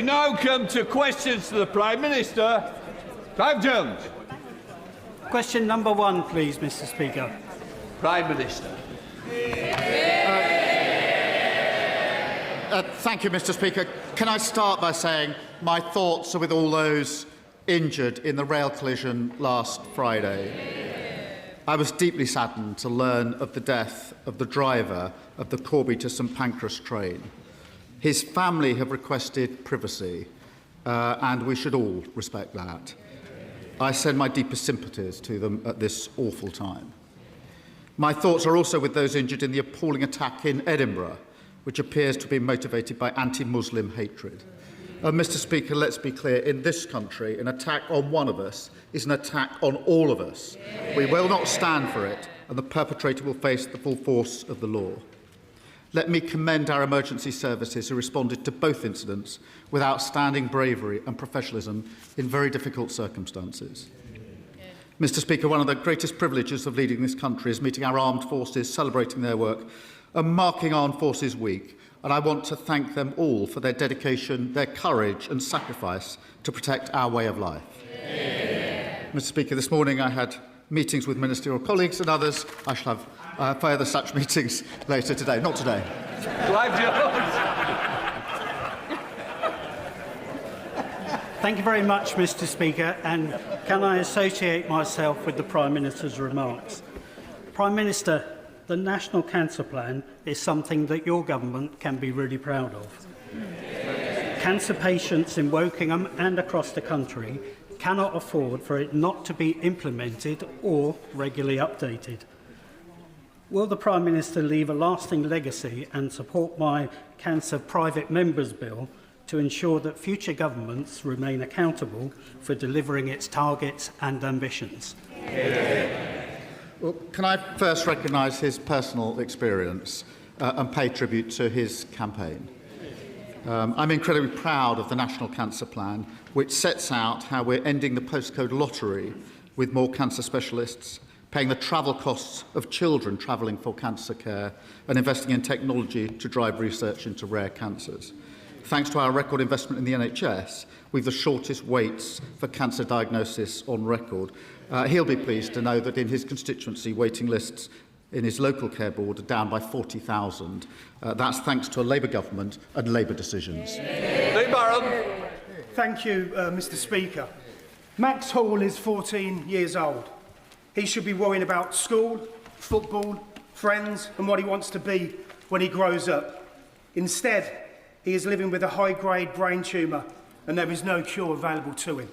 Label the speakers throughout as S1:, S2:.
S1: We now come to questions to the Prime Minister. Clive Jones.
S2: Question number 1, please, Mr. Speaker.
S1: Prime Minister.
S3: Thank you, Mr. Speaker. Can I start by saying my thoughts are with all those injured in the rail collision last Friday. I was deeply saddened to learn of the death of the driver of the Corby to St Pancras train. His family have requested privacy, and we should all respect that. I send my deepest sympathies to them at this awful time. My thoughts are also with those injured in the appalling attack in Edinburgh, which appears to be motivated by anti-Muslim hatred. Mr. Speaker, let's be clear, in this country, an attack on one of us is an attack on all of us. We will not stand for it, and the perpetrator will face the full force of the law. Let me commend our emergency services who responded to both incidents with outstanding bravery and professionalism in very difficult circumstances. Mr. Speaker, one of the greatest privileges of leading this country is meeting our armed forces, celebrating their work and marking Armed Forces Week. And I want to thank them all for their dedication, their courage and sacrifice to protect our way of life. Mr. Speaker, this morning I had meetings with ministerial colleagues and others. I shall have further such meetings later today. Not today.
S1: Clive Jones.
S2: Thank you very much, Mr. Speaker. And can I associate myself with the Prime Minister's remarks? Prime Minister, the National Cancer Plan is something that your government can be really proud of. Cancer patients in Wokingham and across the country cannot afford for it not to be implemented or regularly updated. Will the Prime Minister leave a lasting legacy and support my Cancer Private Members Bill to ensure that future governments remain accountable for delivering its targets and ambitions?
S3: Well, can I first recognise his personal experience and pay tribute to his campaign? I'm incredibly proud of the National Cancer Plan, which sets out how we're ending the postcode lottery with more cancer specialists, paying the travel costs of children travelling for cancer care, and investing in technology to drive research into rare cancers. Thanks to our record investment in the NHS, we've the shortest waits for cancer diagnosis on record. He'll be pleased to know that in his constituency, waiting lists in his local care board are down by 40,000. That's thanks to a Labour government and Labour decisions.
S1: Andy Burnham.
S4: Thank you, Mr. Speaker. Max Hall is 14 years old. He should be worrying about school, football, friends and what he wants to be when he grows up. Instead, he is living with a high-grade brain tumour and there is no cure available to him.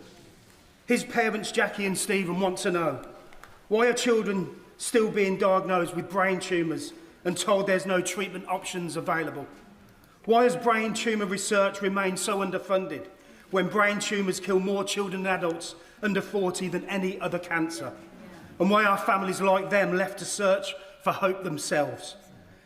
S4: His parents, Jackie and Stephen, want to know, why are children still being diagnosed with brain tumours and told there's no treatment options available? Why has brain tumour research remained so underfunded when brain tumours kill more children and adults under 40 than any other cancer? And why are families like them left to search for hope themselves?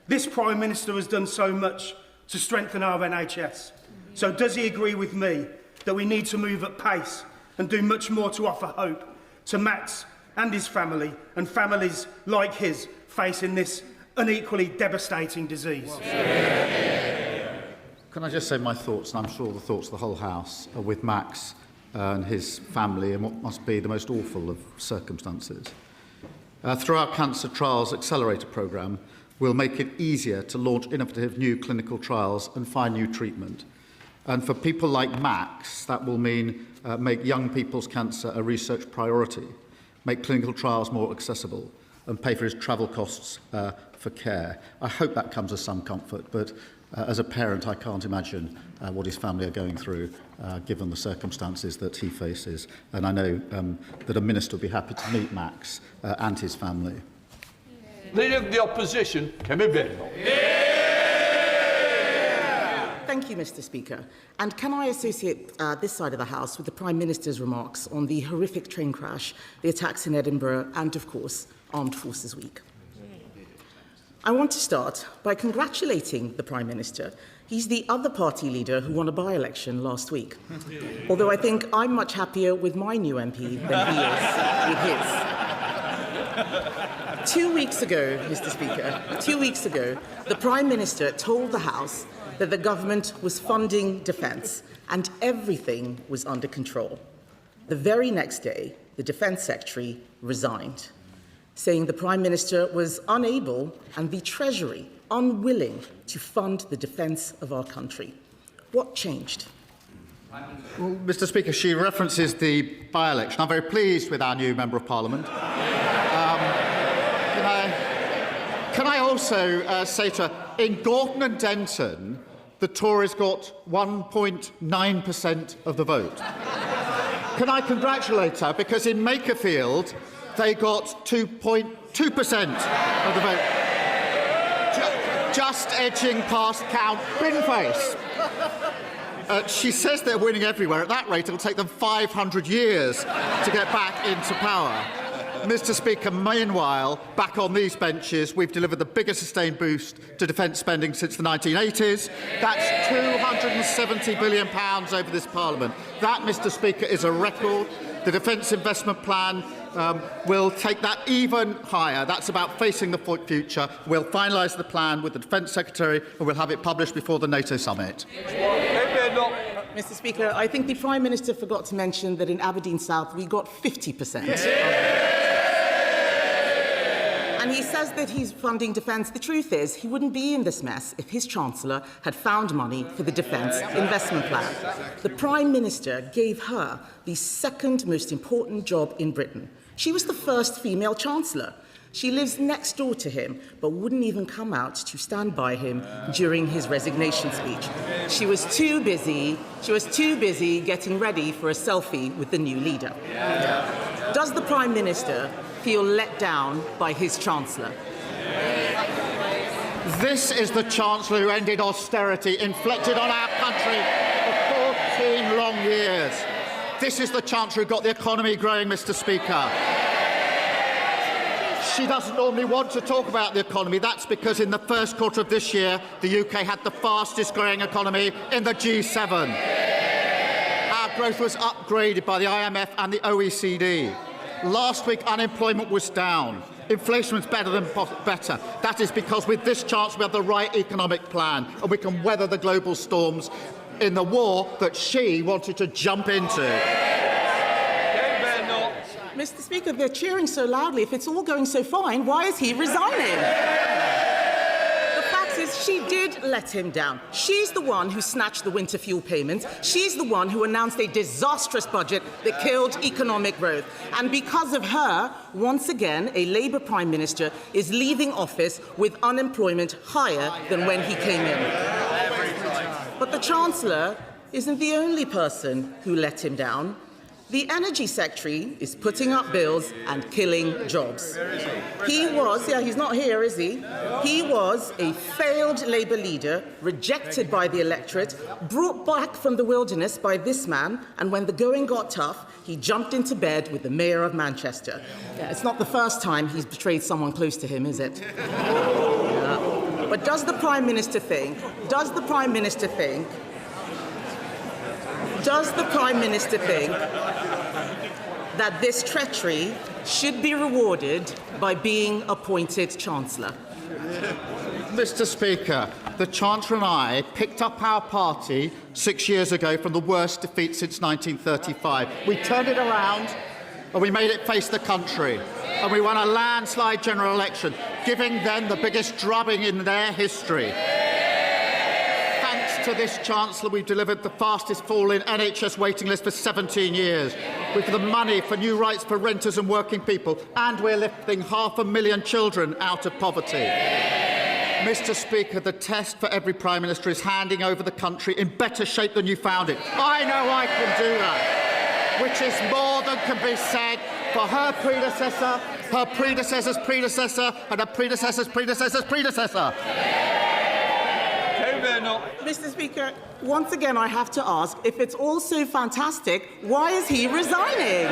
S4: This Prime Minister has done so much to strengthen our NHS. So does he agree with me that we need to move at pace and do much more to offer hope to Max and his family and families like his facing this unequally devastating disease?
S3: Can I just say my thoughts, and I'm sure the thoughts of the whole House, are with Max and his family in what must be the most awful of circumstances. Through our Cancer Trials Accelerator programme, we'll make it easier to launch innovative new clinical trials and find new treatment. And for people like Max, that will mean make young people's cancer a research priority, make clinical trials more accessible, and pay for his travel costs for care. I hope that comes as some comfort, but as a parent, I can't imagine what his family are going through, given the circumstances that he faces. And I know that a minister will be happy to meet Max and his family.
S1: Leader of the Opposition, Kemi Badenoch.
S5: Thank you, Mr. Speaker. And can I associate this side of the House with the Prime Minister's remarks on the horrific train crash, the attacks in Edinburgh, and, of course, Armed Forces Week? I want to start by congratulating the Prime Minister. He's the other party leader who won a by-election last week. Although I think I'm much happier with my new MP than he is with his. 2 weeks ago, Mr. Speaker, 2 weeks ago, the Prime Minister told the House that the government was funding defence and everything was under control. The very next day, the Defence Secretary resigned, saying the Prime Minister was unable and the Treasury unwilling to fund the defence of our country. What changed?
S3: Well, Mr. Speaker, she references the by-election. I'm very pleased with our new Member of Parliament. Can I also say to her, in Gorton and Denton, the Tories got 1.9% of the vote. Can I congratulate her, because in Makerfield, they got 2.2% of the vote. Just edging past Count Binface. She says they're winning everywhere. At that rate, it'll take them 500 years to get back into power. Mr. Speaker, meanwhile, back on these benches, we've delivered the biggest sustained boost to defence spending since the 1980s. That's £270 billion over this Parliament. That, Mr. Speaker, is a record. The Defence Investment Plan will take that even higher. That's about facing the future. We'll finalise the plan with the Defence Secretary and we'll have it published before the NATO summit.
S5: Mr. Speaker, I think the Prime Minister forgot to mention that in Aberdeen South we got 50%. And he says that he's funding defence. The truth is, he wouldn't be in this mess if his Chancellor had found money for the Defence Investment Plan. The Prime Minister gave her the second most important job in Britain. She was the first female Chancellor. She lives next door to him, but wouldn't even come out to stand by him during his resignation speech. She was too busy getting ready for a selfie with the new leader. Does the Prime Minister feel let down by his Chancellor?
S3: This is the Chancellor who ended austerity inflicted on our country for 14 long years. This is the Chancellor who got the economy growing, Mr. Speaker. She doesn't normally want to talk about the economy. That's because in the first quarter of this year, the UK had the fastest growing economy in the G7. Our growth was upgraded by the IMF and the OECD. Last week, unemployment was down. Inflation was better. That is because with this chance, we have the right economic plan and we can weather the global storms in the war that she wanted to jump into.
S5: Mr. Speaker, they're cheering so loudly. If it's all going so fine, why is he resigning? The fact is, she did let him down. She's the one who snatched the winter fuel payments. She's the one who announced a disastrous budget that killed economic growth. And because of her, once again, a Labour Prime Minister is leaving office with unemployment higher than when he came in. But the Chancellor isn't the only person who let him down. The Energy Secretary is putting up bills and killing jobs. He's not here, is he? He was a failed Labour leader, rejected by the electorate, brought back from the wilderness by this man, and when the going got tough, he jumped into bed with the Mayor of Manchester. It's not the first time he's betrayed someone close to him, is it? But does the Prime Minister think that this treachery should be rewarded by being appointed Chancellor?
S3: Mr. Speaker, the Chancellor and I picked up our party 6 years ago from the worst defeat since 1935. We turned it around and we made it face the country. And we won a landslide general election, giving them the biggest drubbing in their history. To this Chancellor, we've delivered the fastest fall in NHS waiting list for 17 years. We've the money for new rights for renters and working people, and we're lifting 500,000 children out of poverty. Mr. Speaker, the test for every Prime Minister is handing over the country in better shape than you found it. I know I can do that, which is more than can be said for her predecessor, her predecessor's predecessor, and her predecessor's predecessor's predecessor.
S5: Mr. Speaker, once again I have to ask, if it's all so fantastic, why is he resigning?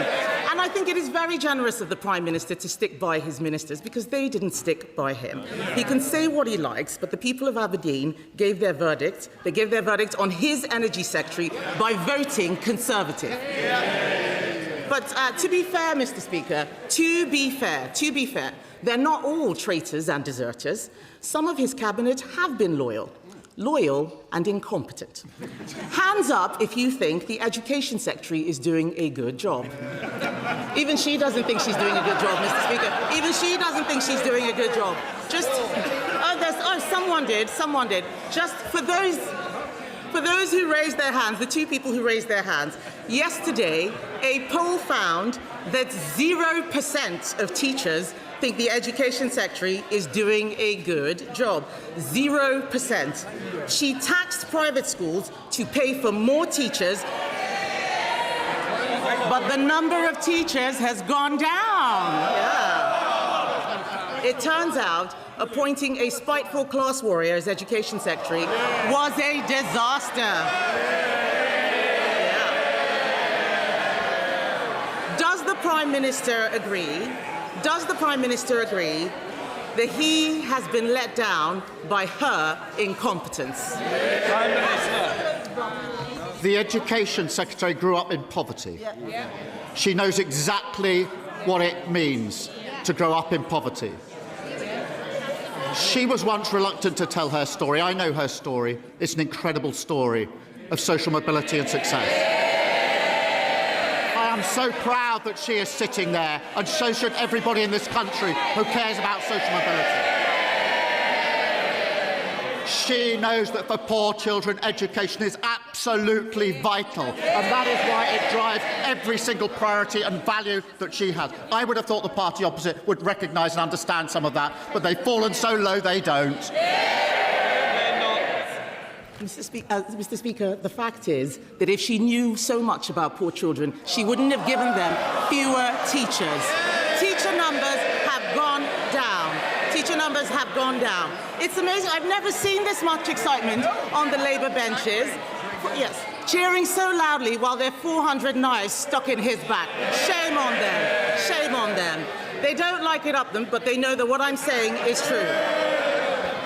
S5: And I think it is very generous of the Prime Minister to stick by his ministers, because they didn't stick by him. He can say what he likes, but the people of Aberdeen gave their verdict. They gave their verdict on his Energy Secretary by voting Conservative. But to be fair, Mr. Speaker, to be fair, they're not all traitors and deserters. Some of his cabinet have been loyal. loyal and incompetent. Hands up if you think the Education Secretary is doing a good job. Even she doesn't think she's doing a good job, Mr. Speaker. Even she doesn't think she's doing a good job. Someone did. Just for those who raised their hands, the two people who raised their hands, yesterday a poll found that 0% of teachers think the Education Secretary is doing a good job. 0%. She taxed private schools to pay for more teachers, but the number of teachers has gone down. Yeah. It turns out appointing a spiteful class warrior as Education Secretary was a disaster. Yeah. Does the Prime Minister agree? Does the Prime Minister agree that he has been let down by her incompetence?
S1: Prime Minister.
S3: The Education Secretary grew up in poverty. She knows exactly what it means to grow up in poverty. She was once reluctant to tell her story. I know her story. It's an incredible story of social mobility and success. I am so proud that she is sitting there, and so should everybody in this country who cares about social mobility. She knows that for poor children, education is absolutely vital, and that is why it drives every single priority and value that she has. I would have thought the party opposite would recognise and understand some of that, but they've fallen so low they don't.
S5: Mr. Speaker, the fact is that if she knew so much about poor children, she wouldn't have given them fewer teachers. Teacher numbers have gone down. Teacher numbers have gone down. It's amazing. I've never seen this much excitement on the Labour benches. Yes, cheering so loudly while there are 400 knives stuck in his back. Shame on them. Shame on them. They don't like it up them, but they know that what I'm saying is true.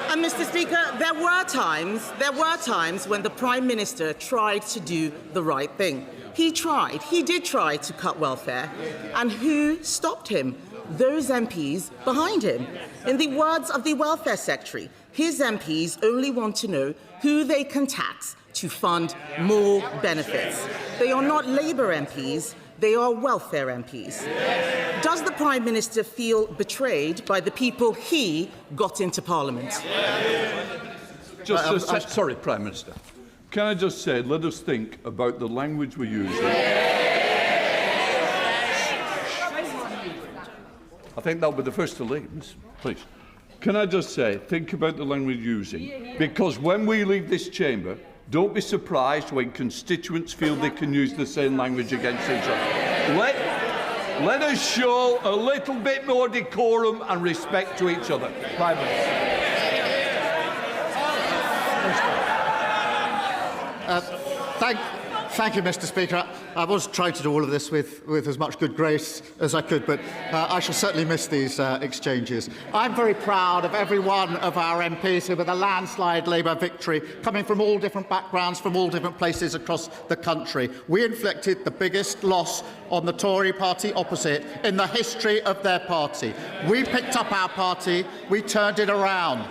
S5: And Mr. Speaker, there were times when the Prime Minister tried to do the right thing. He did try to cut welfare. And who stopped him? Those MPs behind him. In the words of the Welfare Secretary, his MPs only want to know who they can tax to fund more benefits. They are not Labour MPs, they are welfare MPs. Does the Prime Minister feel betrayed by the people he got into Parliament?
S1: Sorry, Prime Minister. Can I just say, let us think about the language we're using. I think that'll be the first to leave, please. Can I just say, think about the language we're using, because when we leave this chamber, don't be surprised when constituents feel they can use the same language against each other. Let us show a little bit more decorum and respect to each other. Prime Minister.
S3: Thank you, Mr. Speaker. I was trying to do all of this with as much good grace as I could, but I shall certainly miss these exchanges. I'm very proud of every one of our MPs who, with a landslide Labour victory, coming from all different backgrounds, from all different places across the country. We inflicted the biggest loss on the Tory party opposite in the history of their party. We picked up our party, we turned it around.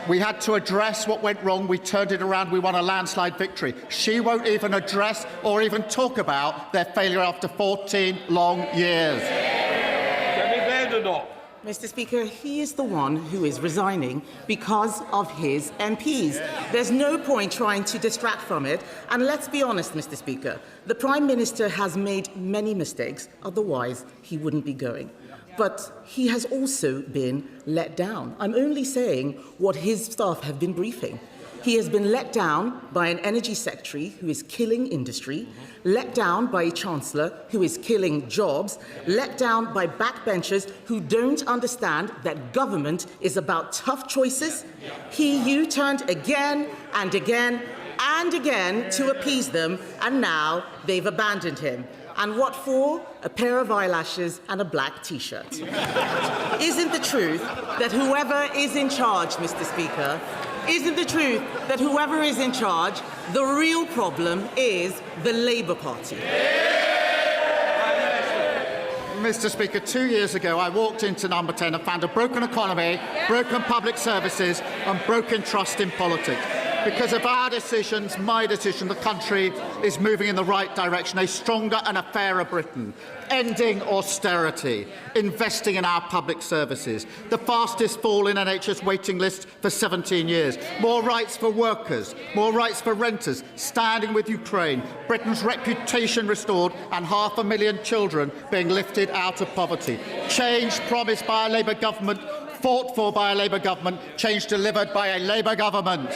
S3: We had to address what went wrong. We turned it around. We won a landslide victory. She won't even address or even talk about their failure after 14 long years.
S1: Kemi Badenoch.
S5: Mr. Speaker, he is the one who is resigning because of his MPs. There's no point trying to distract from it. And let's be honest, Mr. Speaker, the Prime Minister has made many mistakes, otherwise he wouldn't be going. But he has also been let down. I'm only saying what his staff have been briefing. He has been let down by an energy secretary who is killing industry, let down by a chancellor who is killing jobs, let down by backbenchers who don't understand that government is about tough choices. He U-turned again and again and again to appease them, and now they've abandoned him. And what for? A pair of eyelashes and a black T-shirt. Isn't the truth that whoever is in charge, Mr. Speaker, isn't the truth that whoever is in charge, the real problem is the Labour Party?
S3: Mr. Speaker, 2 years ago, I walked into Number 10 and found a broken economy, broken public services and broken trust in politics. Because of our decisions, my decision, the country is moving in the right direction, a stronger and a fairer Britain, ending austerity, investing in our public services, the fastest fall in NHS waiting lists for 17 years, more rights for workers, more rights for renters, standing with Ukraine, Britain's reputation restored and 500,000 children being lifted out of poverty. Change promised by a Labour government, fought for by a Labour government, change delivered by a Labour government.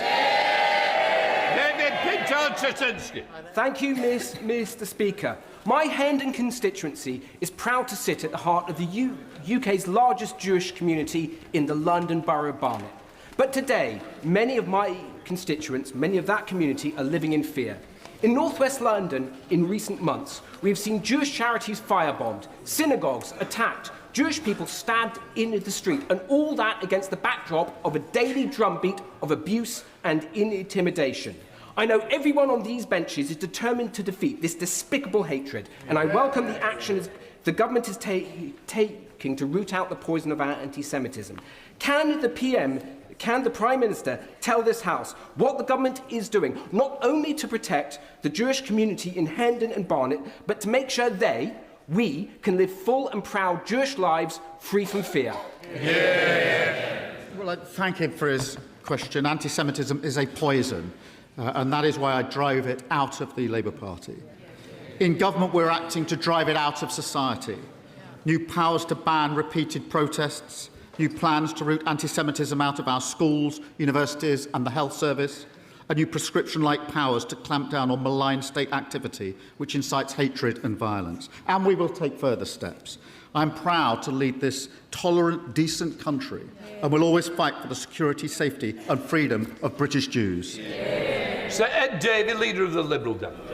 S6: Thank you, Mr. Speaker. My Hendon constituency is proud to sit at the heart of the UK's largest Jewish community in the London Borough of Barnet. But today, many of my constituents, many of that community, are living in fear. In northwest London, in recent months, we have seen Jewish charities firebombed, synagogues attacked, Jewish people stabbed in the street, and all that against the backdrop of a daily drumbeat of abuse and intimidation. I know everyone on these benches is determined to defeat this despicable hatred, and I welcome the actions the government is taking to root out the poison of our anti-Semitism. Can the Prime Minister tell this House what the government is doing, not only to protect the Jewish community in Hendon and Barnet, but to make sure we can live full and proud Jewish lives free from fear?
S3: Well, I thank him for his question. Anti-Semitism is a poison, and that is why I drove it out of the Labour Party. In government, we're acting to drive it out of society. New powers to ban repeated protests, new plans to root anti-Semitism out of our schools, universities and the health service, a new prescription-like powers to clamp down on malign state activity which incites hatred and violence. And we will take further steps. I'm proud to lead this tolerant, decent country and will always fight for the security, safety and freedom of British Jews.
S1: Sir Ed Davey, Leader of the Liberal Democrats.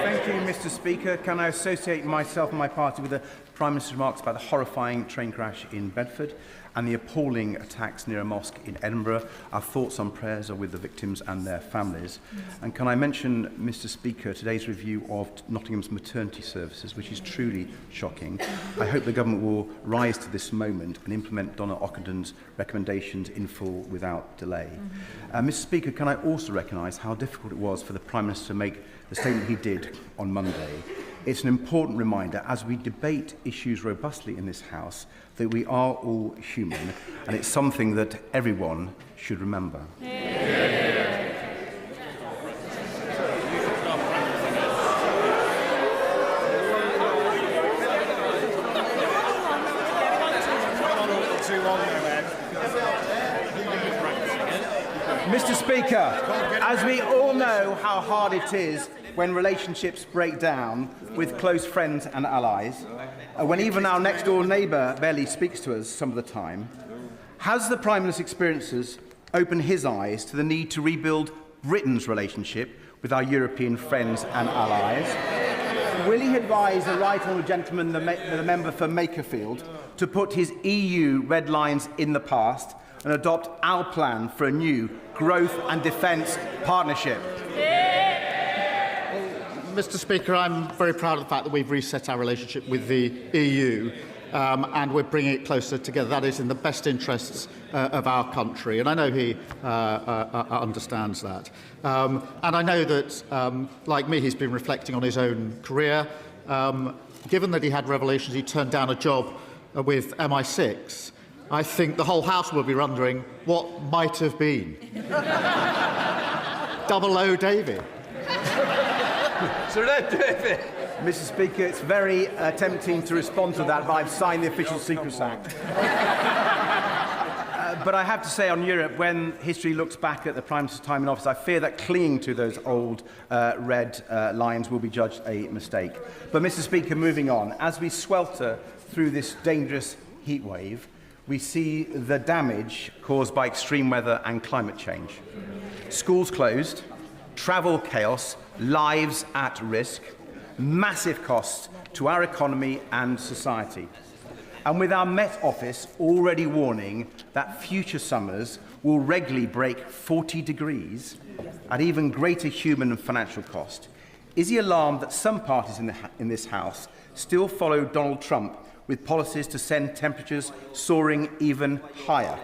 S7: Thank you, Mr. Speaker. Can I associate myself and my party with the Prime Minister's remarks about the horrifying train crash in Bedford and the appalling attacks near a mosque in Edinburgh? Our thoughts and prayers are with the victims and their families. And can I mention, Mr. Speaker, today's review of Nottingham's maternity services, which is truly shocking. I hope the government will rise to this moment and implement Donna Ockenden recommendations in full without delay. Mr. Speaker, can I also recognise how difficult it was for the Prime Minister to make the statement he did on Monday? It's an important reminder as we debate issues robustly in this House that we are all human, and it's something that everyone should remember. Mr. Speaker, as we all know how hard it is when relationships break down with close friends and allies, when even our next-door neighbour barely speaks to us some of the time, has the Prime Minister's experiences opened his eyes to the need to rebuild Britain's relationship with our European friends and allies? Will he advise the right honourable gentleman, the member for Makerfield, to put his EU red lines in the past and adopt our plan for a new growth and defence partnership?
S3: Mr. Speaker, I'm very proud of the fact that we've reset our relationship with the EU and we're bringing it closer together. That is in the best interests of our country, and I know he understands that. And I know that, like me, he's been reflecting on his own career. Given that he had revelations he turned down a job with MI6, I think the whole House will be wondering what might have been. 00 Davey.
S7: Sir Ed Davey. Mr. Speaker, it's very tempting to respond to that, but I've signed the Official Secrets Act. But I have to say on Europe, when history looks back at the Prime Minister's time in office, I fear that clinging to those old red lines will be judged a mistake. But, Mr. Speaker, moving on, as we swelter through this dangerous heat wave, we see the damage caused by extreme weather and climate change. Schools closed, travel chaos, lives at risk, massive costs to our economy and society. And with our Met Office already warning that future summers will regularly break 40 degrees at even greater human and financial cost, is he alarmed that some parties in this House still follow Donald Trump with policies to send temperatures soaring even higher?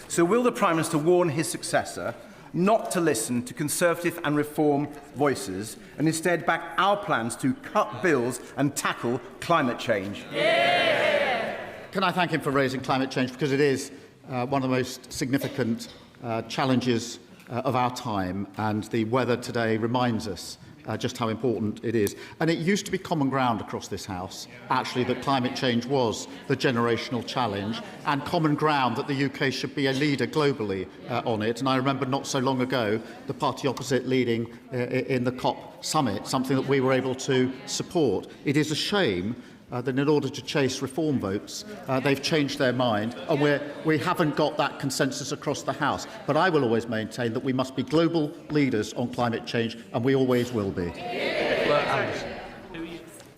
S7: So will the Prime Minister warn his successor not to listen to Conservative and Reform voices and instead back our plans to cut bills and tackle climate change.
S3: Can I thank him for raising climate change, because it is one of the most significant challenges of our time, and the weather today reminds us just how important it is. And it used to be common ground across this House, actually, that climate change was the generational challenge, and common ground that the UK should be a leader globally on it. And I remember not so long ago the party opposite leading in the COP summit, something that we were able to support. It is a shame that in order to chase reform votes, they've changed their mind, and we haven't got that consensus across the House. But I will always maintain that we must be global leaders on climate change, and we always will be.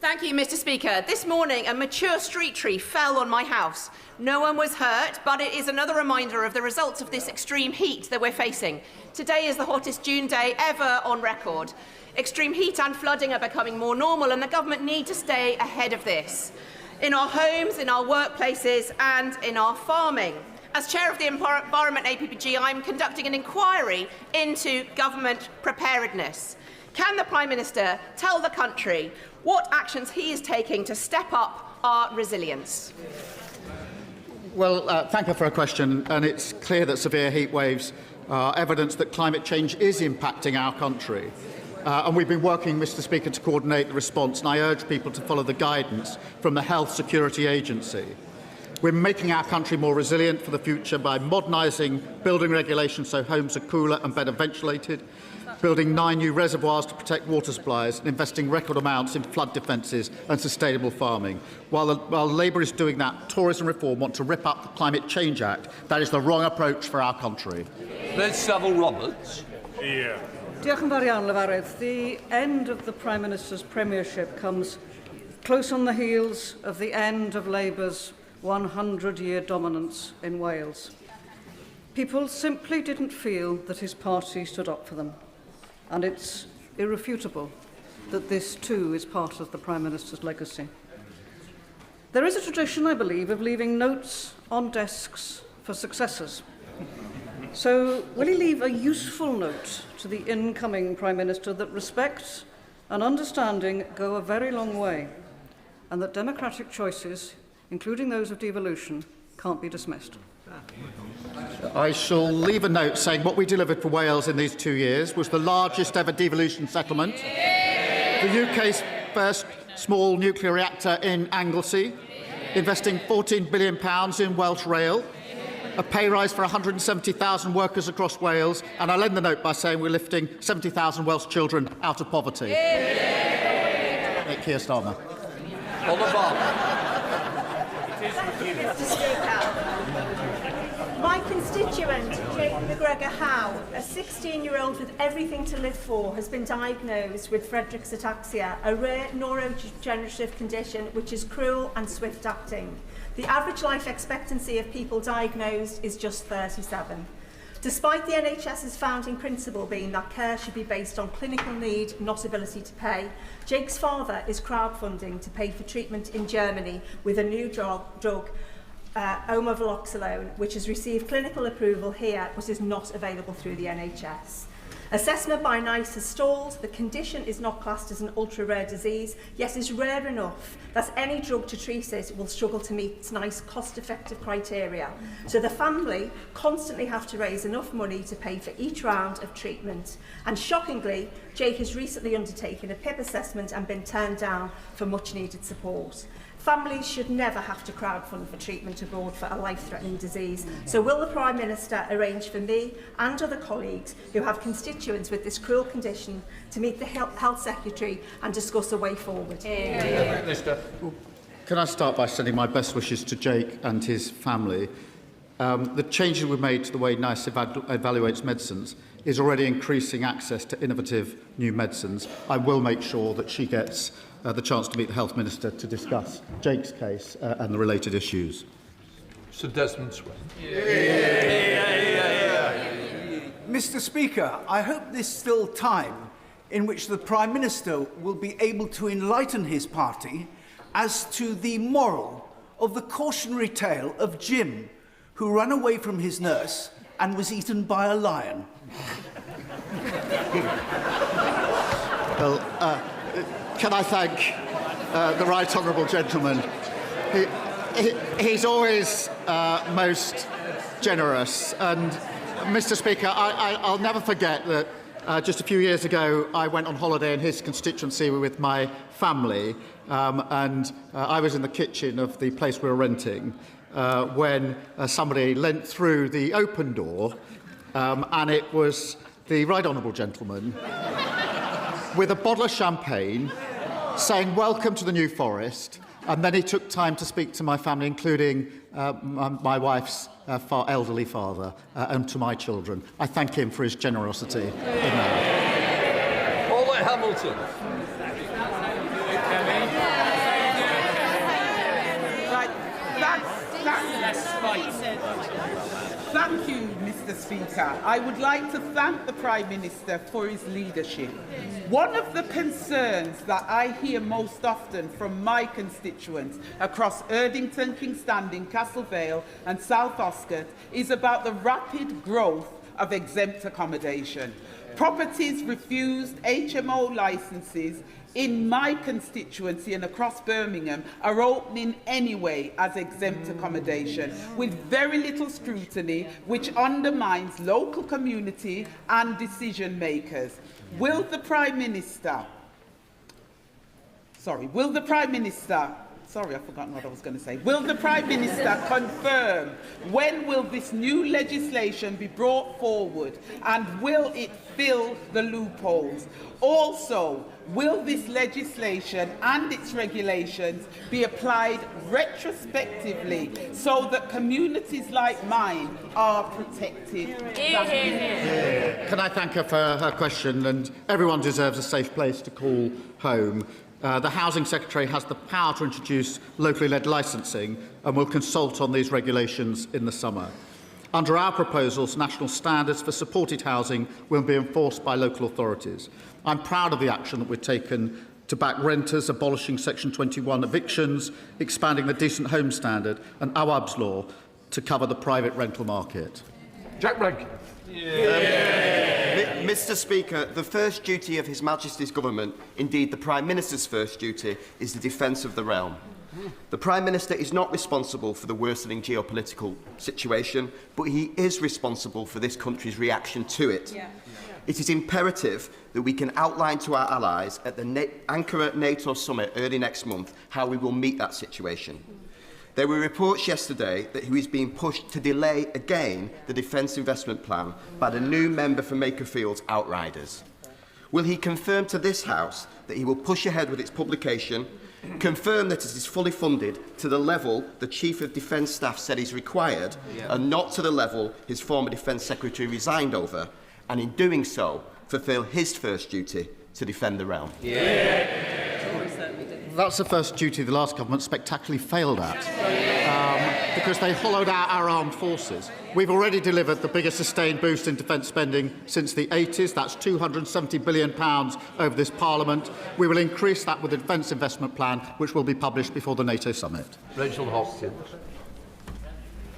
S8: Thank you, Mr. Speaker. This morning, a mature street tree fell on my house. No one was hurt, but it is another reminder of the results of this extreme heat that we're facing. Today is the hottest June day ever on record. Extreme heat and flooding are becoming more normal, and the government need to stay ahead of this. In our homes, in our workplaces and in our farming. As Chair of the Environment APPG, I'm conducting an inquiry into government preparedness. Can the Prime Minister tell the country what actions he is taking to step up our resilience?
S3: Well, thank you for a question, and it's clear that severe heat waves are evidence that climate change is impacting our country. And we've been working, Mr. Speaker, to coordinate the response, and I urge people to follow the guidance from the Health Security Agency. We're making our country more resilient for the future by modernising building regulations so homes are cooler and better ventilated, building 9 new reservoirs to protect water supplies, and investing record amounts in flood defences and sustainable farming. While Labour is doing that, Tourism Reform want to rip up the Climate Change Act. That is the wrong approach for our country.
S1: There's Savile Roberts.
S9: Yeah. Diolch yn fawr iawn, Lefarydd. The end of the Prime Minister's premiership comes close on the heels of the end of Labour's 100-year dominance in Wales. People simply didn't feel that his party stood up for them, and it's irrefutable that this too is part of the Prime Minister's legacy. There is a tradition, I believe, of leaving notes on desks for successors. So, will he leave a useful note to the incoming Prime Minister that respect and understanding go a very long way, and that democratic choices, including those of devolution, can't be dismissed?
S3: I shall leave a note saying what we delivered for Wales in these 2 years was the largest ever devolution settlement, the UK's first small nuclear reactor in Anglesey, investing £14 billion in Welsh Rail, a pay rise for 170,000 workers across Wales, and I'll end the note by saying we're lifting 70,000 Welsh children out of poverty. Keir Starmer.
S1: On the bar.
S10: Mr. Speaker, my constituent, Jake McGregor Howe, a 16-year-old with everything to live for, has been diagnosed with Friedreich's ataxia, a rare neurodegenerative condition which is cruel and swift-acting. The average life expectancy of people diagnosed is just 37. Despite the NHS's founding principle being that care should be based on clinical need, not ability to pay, Jake's father is crowdfunding to pay for treatment in Germany with a new drug omavaloxolone, which has received clinical approval here but is not available through the NHS. Assessment by NICE has stalled. The condition is not classed as an ultra-rare disease, yet is rare enough that any drug to treat it will struggle to meet NICE cost-effective criteria. So the family constantly have to raise enough money to pay for each round of treatment. And shockingly, Jake has recently undertaken a PIP assessment and been turned down for much-needed support. Families should never have to crowdfund for treatment abroad for a life-threatening disease. So will the Prime Minister arrange for me and other colleagues who have constituents with this cruel condition to meet the Health Secretary and discuss a way forward?
S3: Can I start by sending my best wishes to Jake and his family? The changes we've made to the way NICE evaluates medicines is already increasing access to innovative new medicines. I will make sure that she gets the chance to meet the Health Minister to discuss Jake's case and the related issues.
S1: Sir Desmond Swin.
S11: Mr. Speaker, I hope there's still time in which the Prime Minister will be able to enlighten his party as to the moral of the cautionary tale of Jim, who ran away from his nurse and was eaten by a lion?
S3: Well, can I thank the right honourable gentleman? He's always most generous. And, Mr. Speaker, I'll never forget that just a few years ago I went on holiday in his constituency with my family, and I was in the kitchen of the place we were renting when somebody leant through the open door, and it was the right honourable gentleman with a bottle of champagne saying, "Welcome to the New Forest." And then he took time to speak to my family, including my wife's elderly father, and to my children. I thank him for his generosity in that.
S1: Paula Hamilton.
S12: Thank you, Mr. Speaker. I would like to thank the Prime Minister for his leadership. One of the concerns that I hear most often from my constituents across Erdington, Kingstanding, Castle Vale and South Oscott is about the rapid growth of exempt accommodation. Properties refused HMO licences in my constituency and across Birmingham are opening anyway as exempt accommodation with very little scrutiny, which undermines local community and decision makers. Will the Prime Minister, I've forgotten what I was going to say. Will the Prime Minister confirm when will this new legislation be brought forward and will it fill the loopholes? Also, will this legislation and its regulations be applied retrospectively so that communities like mine are protected?
S3: Can I thank her for her question? And everyone deserves a safe place to call home. The Housing Secretary has the power to introduce locally led licensing and will consult on these regulations in the summer. Under our proposals, national standards for supported housing will be enforced by local authorities. I'm proud of the action that we've taken to back renters, abolishing Section 21 evictions, expanding the Decent Home Standard and AWAB's law to cover the private rental market.
S1: Jack Rankin.
S13: Mr. Speaker, the first duty of His Majesty's government, indeed the Prime Minister's first duty, is the defence of the realm. The Prime Minister is not responsible for the worsening geopolitical situation, but he is responsible for this country's reaction to it. It is imperative that we can outline to our allies at the Ankara NATO summit early next month how we will meet that situation. There were reports yesterday that he is being pushed to delay again the Defence Investment Plan by the new member for Makerfield's Outriders. Will he confirm to this House that he will push ahead with its publication, confirm that it is fully funded to the level the Chief of Defence Staff said is required, and not to the level his former Defence Secretary resigned over, and in doing so, fulfil his first duty to defend the realm?
S3: That's the first duty the last government spectacularly failed at, because they hollowed out our armed forces. We've already delivered the biggest sustained boost in defence spending since the 80s. That's £270 billion over this Parliament. We will increase that with the Defence Investment Plan, which will be published before the NATO summit.
S1: Rachel Hopkins.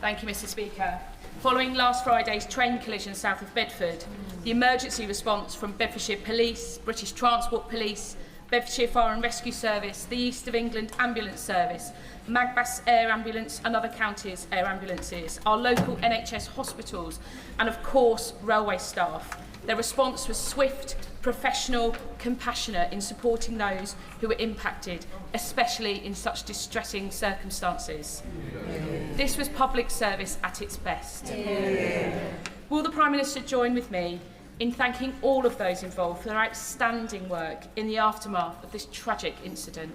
S14: Thank you, Mr. Speaker. Following last Friday's train collision south of Bedford, the emergency response from Bedfordshire Police, British Transport Police, Bedfordshire Fire and Rescue Service, the East of England Ambulance Service, Magbas Air Ambulance and other counties' air ambulances, our local NHS hospitals and, of course, railway staff. Their response was swift, professional, compassionate in supporting those who were impacted, especially in such distressing circumstances. This was public service at its best. Will the Prime Minister join with me in thanking all of those involved for their outstanding work in the aftermath of this tragic incident?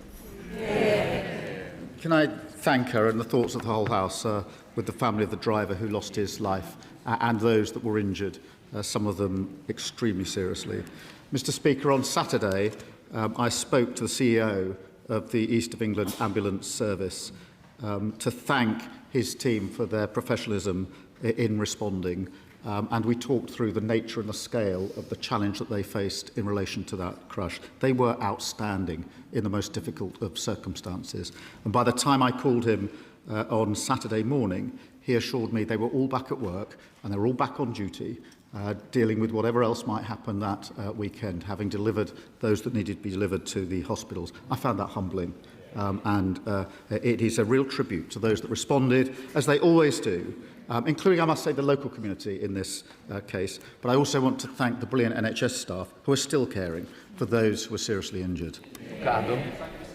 S3: Can I thank her and the thoughts of the whole House with the family of the driver who lost his life and those that were injured, some of them extremely seriously. Mr. Speaker, on Saturday I spoke to the CEO of the East of England Ambulance Service to thank his team for their professionalism in responding. And we talked through the nature and the scale of the challenge that they faced in relation to that crash. They were outstanding in the most difficult of circumstances. And by the time I called him on Saturday morning, he assured me they were all back at work and they were all back on duty, dealing with whatever else might happen that weekend, having delivered those that needed to be delivered to the hospitals. I found that humbling. It is a real tribute to those that responded, as they always do, including, I must say, the local community in this case. But I also want to thank the brilliant NHS staff who are still caring for those who are seriously injured.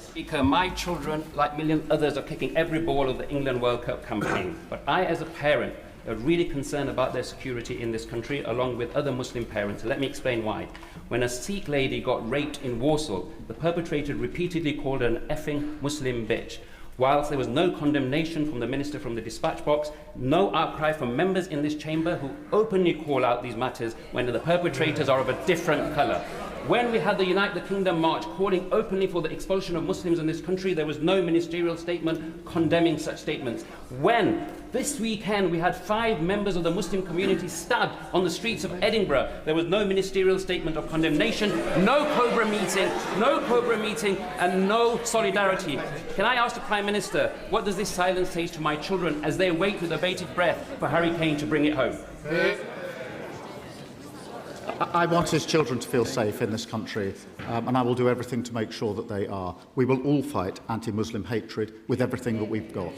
S15: Speaker, my children, like millions others, are kicking every ball of the England World Cup campaign. But I, as a parent, are really concerned about their security in this country, along with other Muslim parents. Let me explain why. When a Sikh lady got raped in Warsaw, the perpetrator repeatedly called her an effing Muslim bitch. Whilst there was no condemnation from the Minister from the dispatch box, no outcry from members in this chamber who openly call out these matters when the perpetrators are of a different colour. When we had the Unite the Kingdom march calling openly for the expulsion of Muslims in this country, there was no ministerial statement condemning such statements. When this weekend we had 5 members of the Muslim community stabbed on the streets of Edinburgh, there was no ministerial statement of condemnation, no Cobra meeting and no solidarity. Can I ask the Prime Minister, what does this silence say to my children as they wait with abated breath for Harry Kane to bring it home?
S3: I want his children to feel safe in this country, and I will do everything to make sure that they are. We will all fight anti-Muslim hatred with everything that we've got.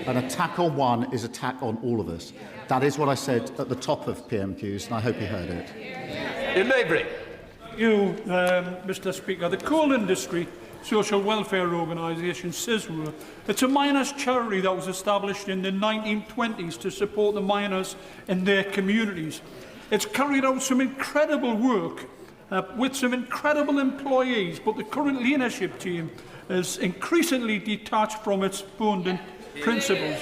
S3: An attack on one is attack on all of us. That is what I said at the top of PMQs, and I hope he heard it.
S16: Mr. Speaker, the coal industry social welfare organisation CISWA. It's a miners' charity that was established in the 1920s to support the miners in their communities. It's carried out some incredible work with some incredible employees, but the current leadership team is increasingly detached from its founding principles.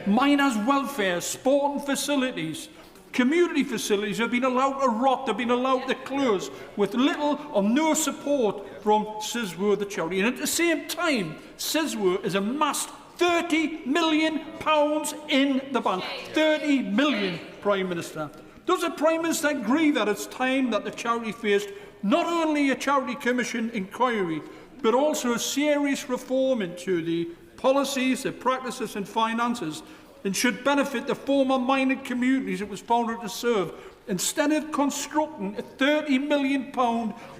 S16: Miners' welfare, sporting facilities, community facilities have been allowed to rot, they've been allowed to close with little or no support from CISWA, the charity. And at the same time, CISWA has amassed £30 million in the bank. 30 million, Prime Minister. Does the Prime Minister agree that it's time that the charity faced not only a Charity Commission inquiry, but also a serious reform into the policies, the practices and finances, and should benefit the former mining communities it was founded to serve, instead of constructing a £30 million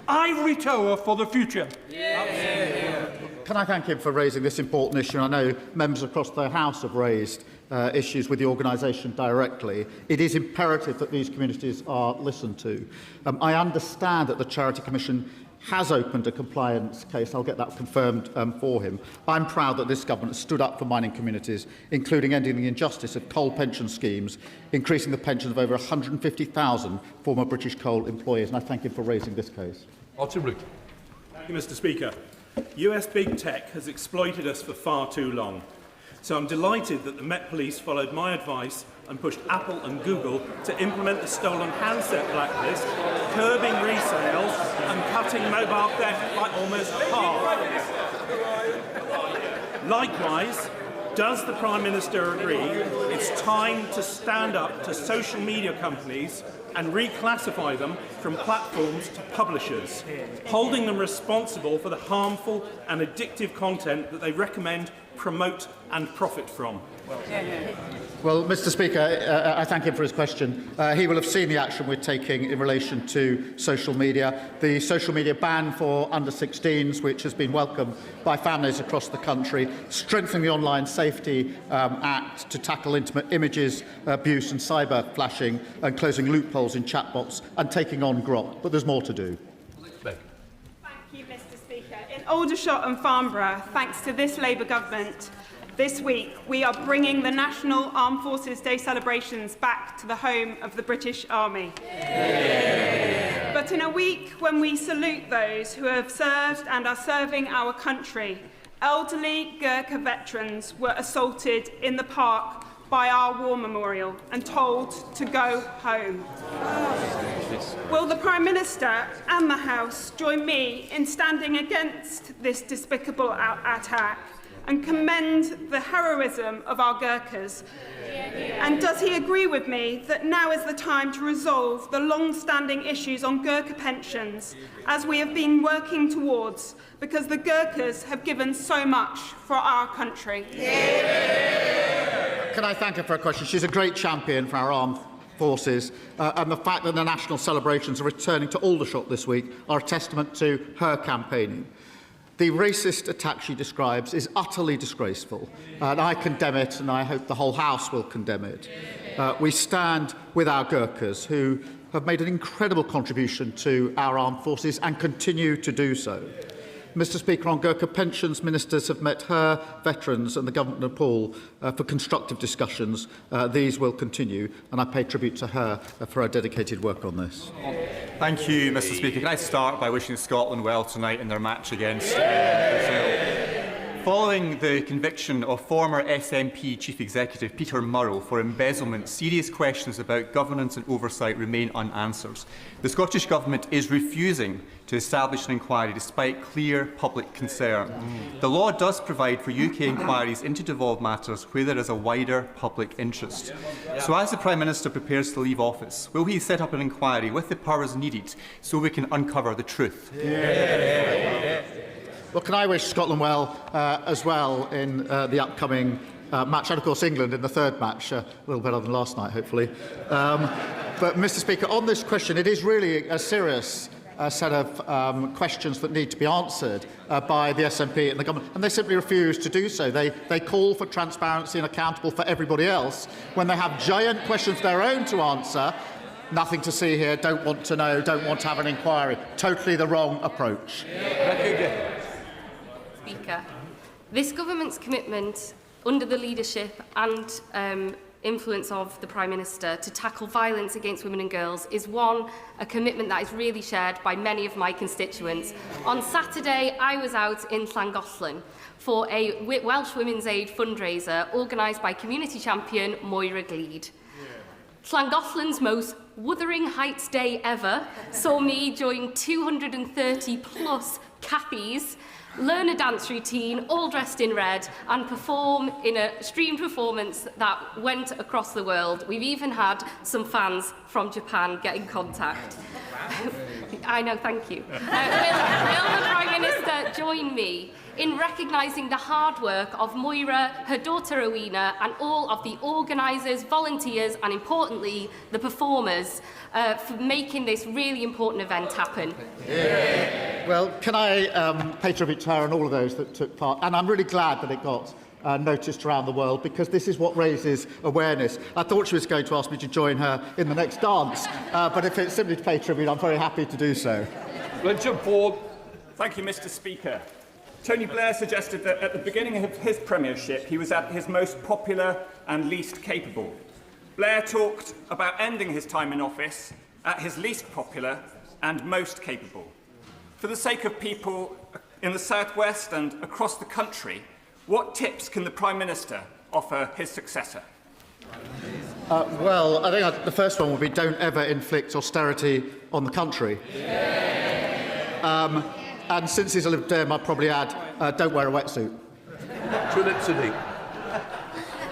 S16: ivory tower for the future?
S3: Can I thank him for raising this important issue? I know members across the House have raised issues with the organisation directly. It is imperative that these communities are listened to. I understand that the Charity Commission has opened a compliance case. I'll get that confirmed for him. I'm proud that this government has stood up for mining communities, including ending the injustice of coal pension schemes, increasing the pensions of over 150,000 former British coal employees, and I thank him for raising this case.
S17: Thank you, Mr. Speaker. US big tech has exploited us for far too long. So I'm delighted that the Met Police followed my advice and pushed Apple and Google to implement the stolen handset blacklist, curbing resales and cutting mobile theft by almost half. Likewise, does the Prime Minister agree it's time to stand up to social media companies and reclassify them from platforms to publishers, holding them responsible for the harmful and addictive content that they recommend, promote and profit from?
S3: Well, Mr. Speaker, I thank him for his question. He will have seen the action we're taking in relation to social media. The social media ban for under-16s, which has been welcomed by families across the country, strengthening the Online Safety Act to tackle intimate images, abuse and cyber flashing, and closing loopholes in chatbots and taking on Grok. But there's more to do.
S18: Thank you, Mr. Speaker. In Aldershot and Farnborough, thanks to this Labour government, this week we are bringing the National Armed Forces Day celebrations back to the home of the British Army. Yay. But in a week when we salute those who have served and are serving our country, elderly Gurkha veterans were assaulted in the park by our war memorial and told to go home. Will the Prime Minister and the House join me in standing against this despicable attack and commend the heroism of our Gurkhas? And does he agree with me that now is the time to resolve the long-standing issues on Gurkha pensions, as we have been working towards, because the Gurkhas have given so much for our country?
S3: Can I thank her for her question? She's a great champion for our armed forces, and the fact that the national celebrations are returning to Aldershot this week are a testament to her campaigning. The racist attack she describes is utterly disgraceful, and I condemn it, and I hope the whole House will condemn it. We stand with our Gurkhas, who have made an incredible contribution to our armed forces and continue to do so. Mr Speaker, on Gurkha pensions, ministers have met her, veterans and the Government of Nepal for constructive discussions. These will continue, and I pay tribute to her for her dedicated work on this.
S19: Thank you, Mr Speaker. Can I start by wishing Scotland well tonight in their match against Brazil? Following the conviction of former SNP Chief Executive Peter Murrow for embezzlement, serious questions about governance and oversight remain unanswered. The Scottish Government is refusing to establish an inquiry despite clear public concern. The law does provide for UK inquiries into devolved matters where there is a wider public interest. So as the Prime Minister prepares to leave office, will he set up an inquiry with the powers needed so we can uncover the truth?
S3: Well, can I wish Scotland well as well in the upcoming match, and of course England in the third match, a little better than last night, hopefully. But, Mr Speaker, on this question, it is really a serious set of questions that need to be answered by the SNP and the government, and they simply refuse to do so. They call for transparency and accountable for everybody else when they have giant questions of their own to answer. Nothing to see here, don't want to know, don't want to have an inquiry. Totally the wrong approach.
S20: Speaker, this government's commitment under the leadership and influence of the Prime Minister to tackle violence against women and girls is a commitment that is really shared by many of my constituents. On Saturday, I was out in Llangollen for a Welsh Women's Aid fundraiser organised by community champion Moira Gleed. Llangollen's most Wuthering Heights Day ever saw me join 230 plus Cathys, learn a dance routine, all dressed in red, and perform in a streamed performance that went across the world. We've even had some fans from Japan get in contact. I know, thank you. Will the Prime Minister join me in recognising the hard work of Moira, her daughter Rowena, and all of the organisers, volunteers, and importantly, the performers for making this really important event happen?
S3: Well, can I pay tribute to her and all of those that took part? And I'm really glad that it got noticed around the world, because this is what raises awareness. I thought she was going to ask me to join her in the next dance, but if it's simply to pay tribute, I'm very happy to do so.
S21: Thank you, Mr Speaker. Tony Blair suggested that at the beginning of his premiership, he was at his most popular and least capable. Blair talked about ending his time in office at his least popular and most capable. For the sake of people in the South West and across the country, what tips can the Prime Minister offer his successor?
S3: Well, I think the first one would be don't ever inflict austerity on the country. And since he's a Lib Dem, I'd probably add, don't wear a wetsuit.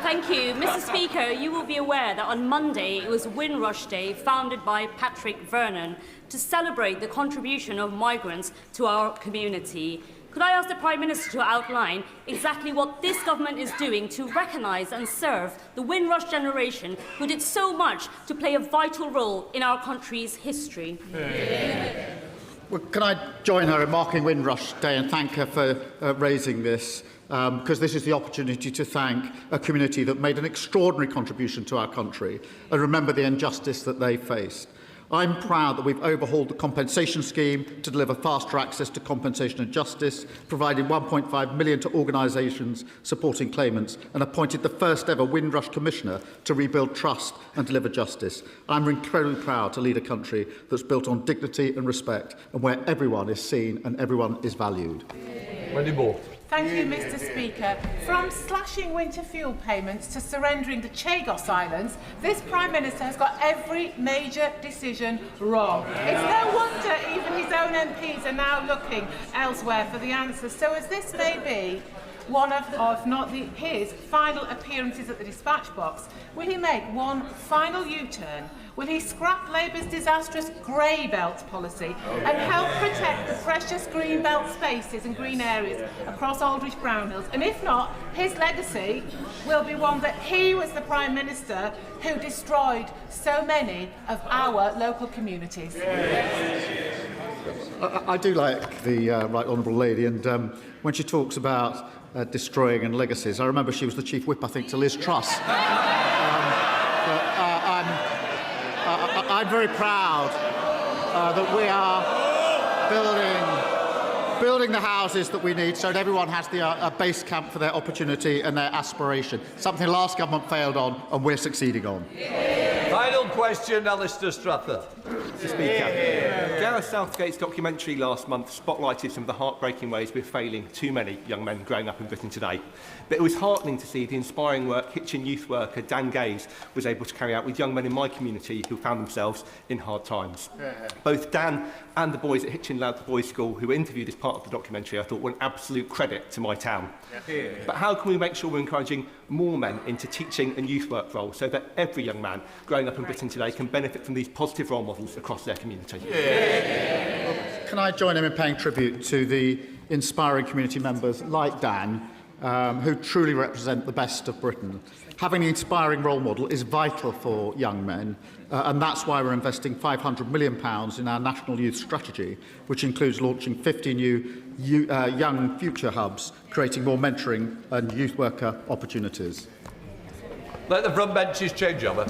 S22: Thank you. Mr Speaker, you will be aware that on Monday it was Windrush Day, founded by Patrick Vernon, to celebrate the contribution of migrants to our community. Could I ask the Prime Minister to outline exactly what this government is doing to recognise and serve the Windrush generation who did so much to play a vital role in our country's history?
S3: Well, can I join her in marking Windrush Day and thank her for raising this, because this is the opportunity to thank a community that made an extraordinary contribution to our country and remember the injustice that they faced. I'm proud that we've overhauled the compensation scheme to deliver faster access to compensation and justice, provided £1.5 million to organisations supporting claimants, and appointed the first ever Windrush Commissioner to rebuild trust and deliver justice. I'm incredibly proud to lead a country that's built on dignity and respect, and where everyone is seen and everyone is valued.
S1: Wendy Moore.
S23: Thank you, Mr Speaker. From slashing winter fuel payments to surrendering the Chagos Islands, this Prime Minister has got every major decision wrong. It's no wonder even his own MPs are now looking elsewhere for the answers. So as this may be, one of his final appearances at the dispatch box? Will he make one final U-turn? Will he scrap Labour's disastrous grey belt policy and help protect the precious green belt spaces and green areas across Aldridge Brownhills? And if not, his legacy will be one that he was the Prime Minister who destroyed so many of our local communities.
S3: I do like the Right Honourable Lady, and when she talks about destroying and legacies, I remember she was the Chief Whip, I think, to Liz Truss. I'm very proud that we are building the houses that we need so that everyone has a base camp for their opportunity and their aspiration, something the last government failed on and we're succeeding on.
S2: Final question, Alistair Strather.
S4: Mr. Speaker, Gareth Southgate's documentary last month spotlighted some of the heartbreaking ways we're failing too many young men growing up in Britain today. But it was heartening to see the inspiring work Hitchin youth worker Dan Gaze was able to carry out with young men in my community who found themselves in hard times. Both Dan and the boys at Hitchin Lad Boys School who were interviewed as part of the documentary I thought were an absolute credit to my town. But how can we make sure we're encouraging more men into teaching and youth work roles so that every young man growing up in Britain today can benefit from these positive role models across their community?
S3: Can I join him in paying tribute to the inspiring community members like Dan, who truly represent the best of Britain? Having an inspiring role model is vital for young men, and that's why we're investing £500 million in our National Youth Strategy, which includes launching 50 new young future hubs, creating more mentoring and youth worker opportunities.
S2: Let the front benches change over.